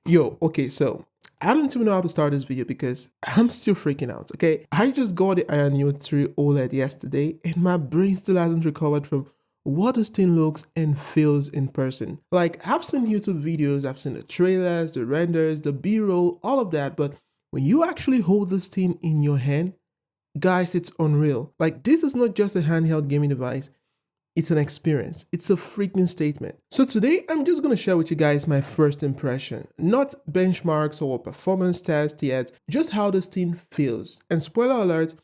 Yo, okay, so I don't even know how to start this video because I'm still freaking out, okay? I just got the Ayaneo 3 OLED yesterday and my brain still hasn't recovered from what this thing looks and feels in person. Like, I've seen YouTube videos, I've seen the trailers, the renders, the B-roll, all of that, but when you actually hold this thing in your hand, guys, it's unreal. Like, this is not just a handheld gaming device. It's an experience. It's a freaking statement. So today, I'm just going to share with you guys my first impression. Not benchmarks or performance test yet, just how this thing feels. And spoiler alert,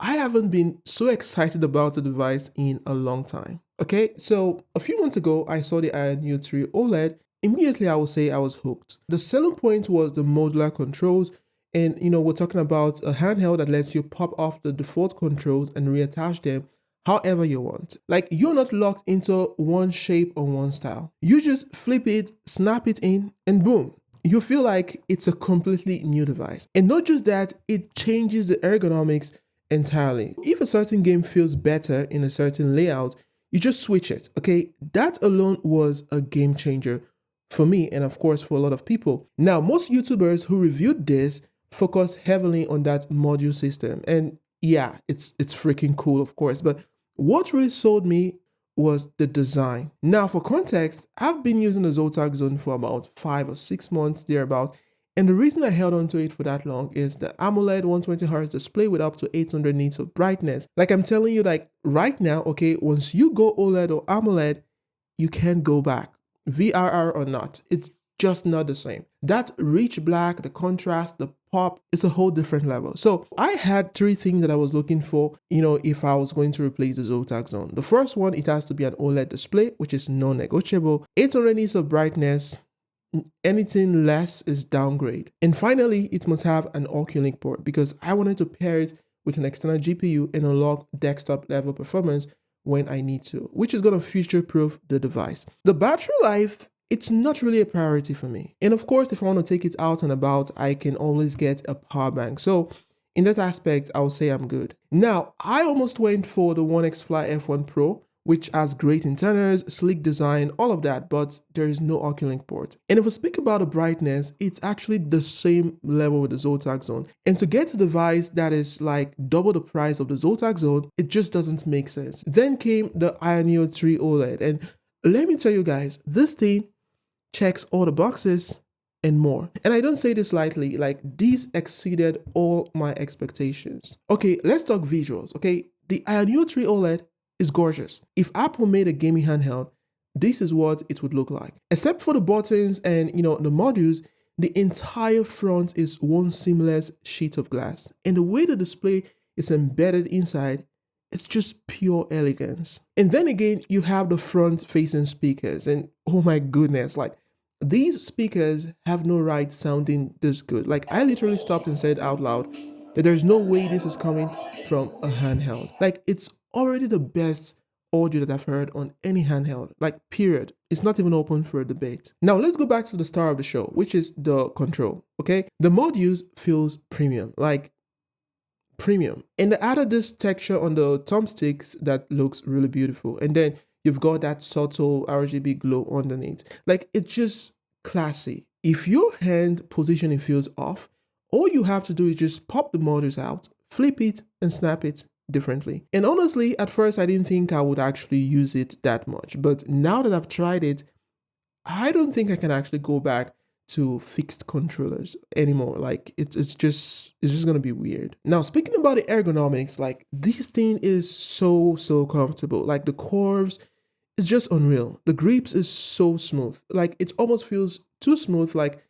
I haven't been so excited about the device in a long time. Okay, so a few months ago, I saw the Ayaneo 3 OLED. Immediately, I would say I was hooked. The selling point was the modular controls. And, we're talking about a handheld that lets you pop off the default controls and reattach them however you want. Like, you're not locked into one shape or one style. You just flip it, snap it in, and boom. You feel like it's a completely new device. And not just that, it changes the ergonomics entirely. If a certain game feels better in a certain layout, you just switch it, okay? That alone was a game changer for me and of course for a lot of people. Now, most YouTubers who reviewed this focus heavily on that module system. And yeah, it's freaking cool, of course, but what really sold me was the design. Now, for context, I've been using the Zotac Zone for about 5 or 6 months, thereabout. And the reason I held on to it for that long is the AMOLED 120Hz display with up to 800 nits of brightness. Like I'm telling you, like right now, okay, once you go OLED or AMOLED, you can't go back. VRR or not, it's just not the same. That rich black, the contrast, the pop, is a whole different level. So I had 3 things that I was looking for, if I was going to replace the Zotac Zone. The first one, it has to be an OLED display, which is non-negotiable. 800 nits of brightness, anything less is downgrade. And finally, it must have an OcuLink port because I wanted to pair it with an external GPU and unlock desktop level performance when I need to, which is going to future-proof the device. The battery life, it's not really a priority for me. And of course, if I want to take it out and about, I can always get a power bank. So in that aspect, I would say I'm good. Now, I almost went for the OneXFly F1 Pro, which has great internals, sleek design, all of that, but there is no OcuLink port. And if we speak about the brightness, it's actually the same level with the Zotac Zone. And to get a device that is like double the price of the Zotac Zone, it just doesn't make sense. Then came the Ayaneo 3 OLED. And let me tell you guys, this thing checks all the boxes and more. And I don't say this lightly, like these exceeded all my expectations. Okay, let's talk visuals, okay? The Ayaneo 3 OLED is gorgeous. If Apple made a gaming handheld, this is what it would look like. Except for the buttons and, the modules, the entire front is one seamless sheet of glass. And the way the display is embedded inside, it's just pure elegance. And then again, you have the front-facing speakers. And oh my goodness, like, these speakers have no right sounding this good. Like, I literally stopped and said out loud that there's no way this is coming from a handheld. Like, it's already the best audio that I've heard on any handheld, like period. It's not even open for a debate. Now, let's go back to the star of the show, which is the control, okay? The modules feels premium, like premium. And they added this texture on the thumbsticks that looks really beautiful. And then you've got that subtle RGB glow underneath. Like, it's just classy. If your hand positioning feels off, all you have to do is just pop the modules out, flip it, and snap it differently. And honestly, at first, I didn't think I would actually use it that much. But now that I've tried it, I don't think I can actually go back to fixed controllers anymore. Like, it's just gonna be weird. Now, speaking about the ergonomics, like, this thing is so comfortable. Like, the curves, it's just unreal. The grips is so smooth. Like, it almost feels too smooth. Like,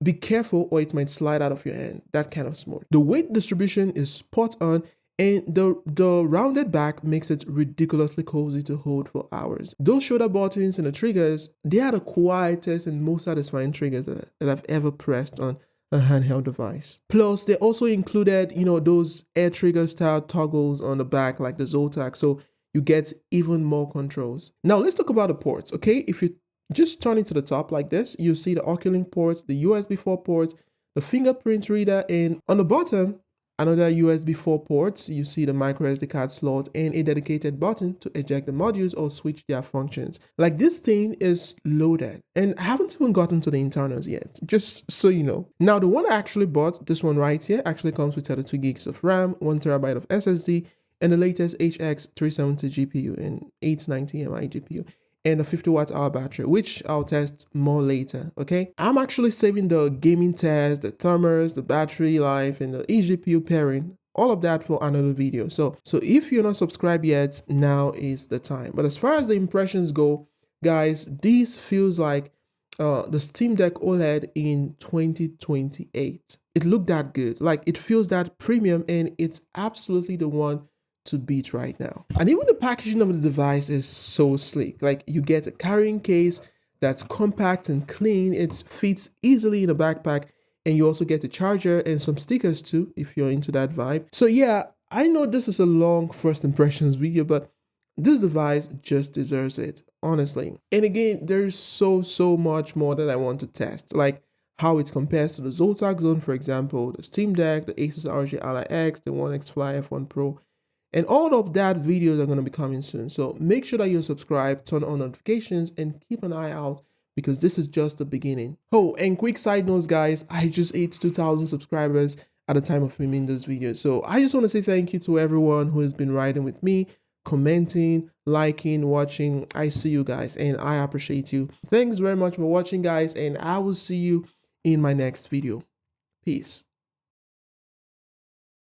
be careful or it might slide out of your hand. That kind of smooth. The weight distribution is spot on, and the rounded back makes it ridiculously cozy to hold for hours. Those shoulder buttons and the triggers, they are the quietest and most satisfying triggers that I've ever pressed on a handheld device. Plus, they also included, those air trigger style toggles on the back like the Zotac, so you get even more controls. Now, let's talk about the ports, okay? If you just turn it to the top like this, you see the OcuLink port, the USB 4 port, the fingerprint reader, and on the bottom, another USB 4 ports, you see the micro SD card slot, and a dedicated button to eject the modules or switch their functions. Like, this thing is loaded, and I haven't even gotten to the internals yet, just so you know. Now, the one I actually bought, this one right here, actually comes with 32 gigs of RAM, 1 terabyte of SSD, and the latest HX 370 GPU and 890 MI GPU, and a 50 watt hour battery, which I'll test more later. Okay, I'm actually saving the gaming test, the thermals, the battery life, and the eGPU pairing, all of that for another video. So if you're not subscribed yet, now is the time. But as far as the impressions go, guys, this feels like the Steam Deck OLED in 2028. It looked that good. Like, it feels that premium, and it's absolutely the one to beat right now. And even the packaging of the device is so sleek. Like, you get a carrying case that's compact and clean. It fits easily in a backpack, and you also get a charger and some stickers too if you're into that vibe. So yeah, I know this is a long first impressions video, but this device just deserves it, honestly. And again, there's so much more that I want to test, like how it compares to the Zotac Zone, for example, the Steam Deck, the Asus ROG Ally X, the OneXFly F1 Pro, and all of that videos are going to be coming soon. So make sure that you're subscribed, turn on notifications, and keep an eye out, because this is just the beginning. Oh, and quick side notes, guys, I just hit 2,000 subscribers at the time of filming this video. So I just want to say thank you to everyone who has been riding with me, commenting, liking, watching. I see you guys, and I appreciate you. Thanks very much for watching, guys, and I will see you in my next video. Peace.